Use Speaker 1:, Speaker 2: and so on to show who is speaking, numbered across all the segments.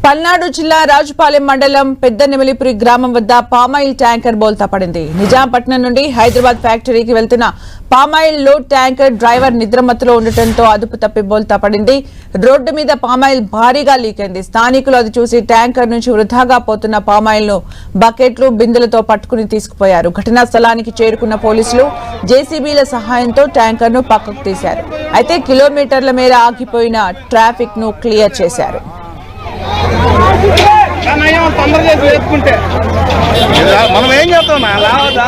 Speaker 1: పల్నాడు జిల్లా రాజుపాలెం మండలం పెద్దనెమలిపురి గ్రామం వద్ద పామాయిల్ ట్యాంకర్ బోల్తా పడింది. నిజాంపట్నం నుండి హైదరాబాద్ ఫ్యాక్టరీకి వెళ్తున్న పామాయిల్ లోడ్ ట్యాంకర్ డ్రైవర్ నిద్రమత్తులో ఉండటంతో అదుపు తప్పి బోల్తా పడింది. రోడ్డు మీద పామాయిల్ భారీగా లీక్ అయింది. స్థానికులు అది చూసి ట్యాంకర్ నుంచి వృధాగా పోతున్న పామాయిల్ ను బకెట్లు బిందెలతో పట్టుకుని తీసుకుపోయారు. ఘటనా స్థలానికి చేరుకున్న పోలీసులు జేసీబీల సహాయంతో ట్యాంకర్ ను పక్కకు తీశారు. అయితే కిలోమీటర్ల మేర ఆగిపోయిన ట్రాఫిక్ ను క్లియర్ చేశారు.
Speaker 2: మనం ఏం చేస్తాం లావదా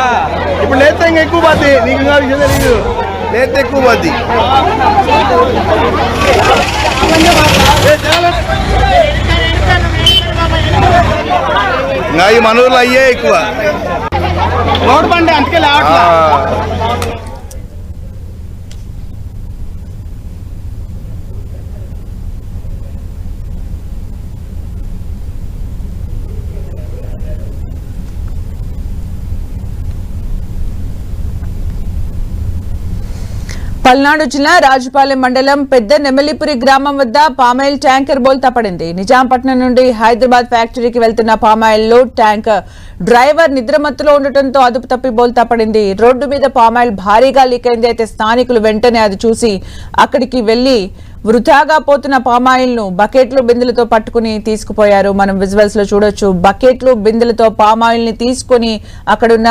Speaker 2: ఇప్పుడు లేతే ఇంకా ఎక్కువ పోద్ది. నీకు తెలీదు, లేతే ఎక్కువ పోద్ది. ఇంకా ఈ మన ఊర్లో అయ్యే ఎక్కువ రోడ్డు బండి అందుకే లేవట్లా.
Speaker 1: పల్నాడు జిల్లా రాజుపాలెం మండలం పెద్దనెమలిపురి గ్రామం వద్ద పామాయిల్ ట్యాంకర్ బోల్తా పడింది. నిజాంపట్నం నుండి హైదరాబాద్ ఫ్యాక్టరీకి వెళ్తున్న పామాయిల్ లోడ్ ట్యాంకర్ డ్రైవర్ నిద్రమత్తులో ఉండటంతో అదుపు తప్పి బోల్తా పడింది. రోడ్డు మీద పామాయిల్ భారీగా లీక్ అయింది. అయితే స్థానికులు వెంటనే అది చూసి అక్కడికి వెళ్లి వృధాగా పోతున్న పామాయిల్ ను బకెట్లు బిందెలతో పట్టుకుని తీసుకుపోయారు. మనం విజువల్స్ లో చూడొచ్చు. బకెట్లు బిందెలతో పామాయిల్ ని తీసుకుని అక్కడున్న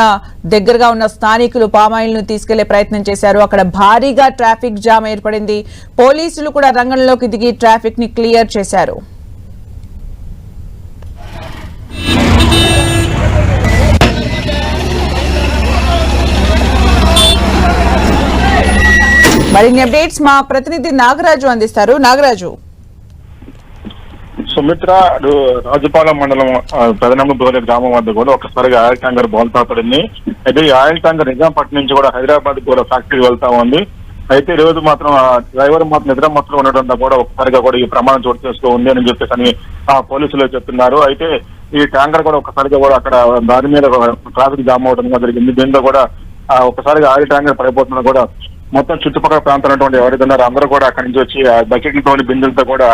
Speaker 1: దగ్గరగా ఉన్న స్థానికులు పామాయిల్ ను తీసుకెళ్లే ప్రయత్నం చేశారు. అక్కడ భారీగా ట్రాఫిక్ జామ్ ఏర్పడింది. పోలీసులు కూడా రంగంలోకి దిగి ట్రాఫిక్ ని క్లియర్ చేశారు. మరిన్ని అప్డేట్స్ మా ప్రతినిధి నాగరాజు అందిస్తారు. నాగరాజు,
Speaker 3: సుమిత్ర రాజుపాలెం మండలం పెదనెమలిపురి గ్రామం వద్ద కూడా ఒకసారిగా ఆయిల్ ట్యాంకర్ బోల్తా పడింది. అయితే ఈ ఆయిల్ ట్యాంకర్ నిజాంపట్నం నుంచి కూడా హైదరాబాద్ కూడా ఫ్యాక్టరీకి వెళ్తా ఉంది. అయితే ఈ రోజు మాత్రం డ్రైవర్ మాత్రం నిద్రమత్తులో ఉండటంతో కూడా ఒక్కసారిగా కూడా ఈ ప్రమాదం చోటు చేస్తూ ఉంది అని చెప్పేసి అని పోలీసులు చెప్తున్నారు. అయితే ఈ ట్యాంకర్ కూడా ఒక్కసారిగా కూడా అక్కడ దాని మీద ట్రాఫిక్ జామ్ అవడం జరిగింది. దీంతో కూడా ఒక్కసారిగా ఆయిల్ ట్యాంకర్ పడిపోతున్నా కూడా మొత్తం చుట్టుపక్కల ప్రాంతాలు ఎవరైతే ఉన్నారో అందరూ కూడా అక్కడి నుంచి వచ్చి బకెట్లతోని బిందులతో కూడా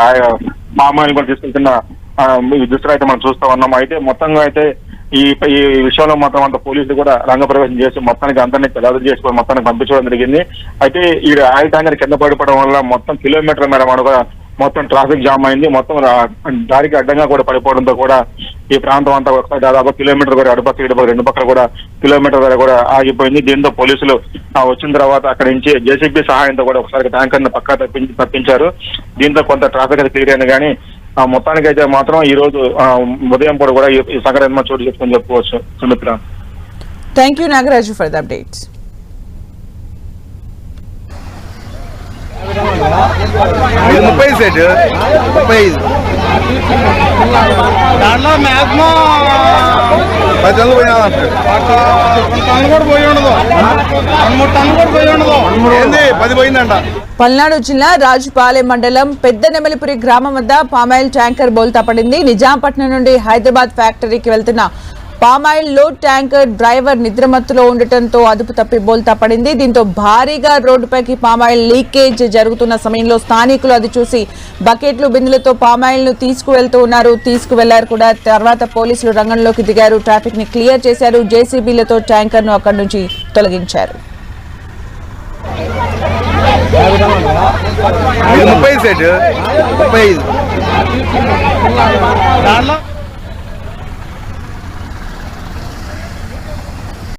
Speaker 3: పామాయిల్ కూడా తీసుకెళ్తున్న దృష్టిలో అయితే మనం చూస్తా ఉన్నాం. అయితే మొత్తంగా అయితే ఈ విషయంలో మాత్రం అంత పోలీసులు కూడా రంగప్రవేశం చేసి మొత్తానికి అందరినీ పెద్దలు చేసుకొని మొత్తానికి పంపించడం జరిగింది. అయితే ఈ ఆయిల్ ట్యాంకర్ కింద పడిపోవడం వల్ల మొత్తం కిలోమీటర్ల మేర కూడా మొత్తం ట్రాఫిక్ జామ్ అయింది. మొత్తం దారికి అడ్డంగా కూడా పడిపోవడంతో కూడా ఈ ప్రాంతం అంతా దాదాపు కిలోమీటర్ కూడా అడుపక్క ఇటుపక్క రెండు పక్కల కూడా కిలోమీటర్ వరకు కూడా ఆగిపోయింది. దీంతో పోలీసులు వచ్చిన తర్వాత అక్కడి నుంచి జేసీబీ సహాయంతో కూడా ఒకసారి ట్యాంకర్ ని పక్కా తప్పించారు. దీంతో కొంత ట్రాఫిక్ అది క్లియర్ అయింది. కానీ మొత్తానికి అయితే మాత్రం ఈ రోజు ఉదయం పూట కూడా ఈ సంఘటన చోటు చేసుకొని చెప్పుకోవచ్చు. Sumitra,
Speaker 1: thank you Nagaraju for the updates.
Speaker 2: ముప్పై సెట్ 35 దాంట్లో మ్యాక్సిమం 10 టన్నులు పోయి ఉండదు. 3 టన్నులు కూడా పోయి ఉండదు. ఏంది 10 పోయిందంట.
Speaker 1: పల్నాడు జిల్లా రాజుపాలెం మండలం పెద్దనెమలిపురి గ్రామం వద్ద పామాయిల్ ట్యాంకర్ బోల్తా పడింది. నిజాంపట్నం నుండి హైదరాబాద్ ఫ్యాక్టరీకి వెళ్తున్న పామాయిల్ లోడ్ ట్యాంకర్ డ్రైవర్ నిద్రమత్తులో ఉండటంతో అదుపు తప్పి బోల్తా పడింది. దీంతో భారీగా రోడ్డుపైకి పామాయిల్ లీకేజ్ జరుగుతున్న సమయంలో స్థానికులు అది చూసి బకెట్లు బిందులతో పామాయిల్ ను తీసుకువెళ్లారు కూడా. తర్వాత పోలీసులు రంగంలోకి దిగారు. ట్రాఫిక్ ని క్లియర్ చేశారు. జేసీబీలతో ట్యాంకర్ ను అక్కడి నుంచి తొలగించారు.
Speaker 2: 30 సెట్ 35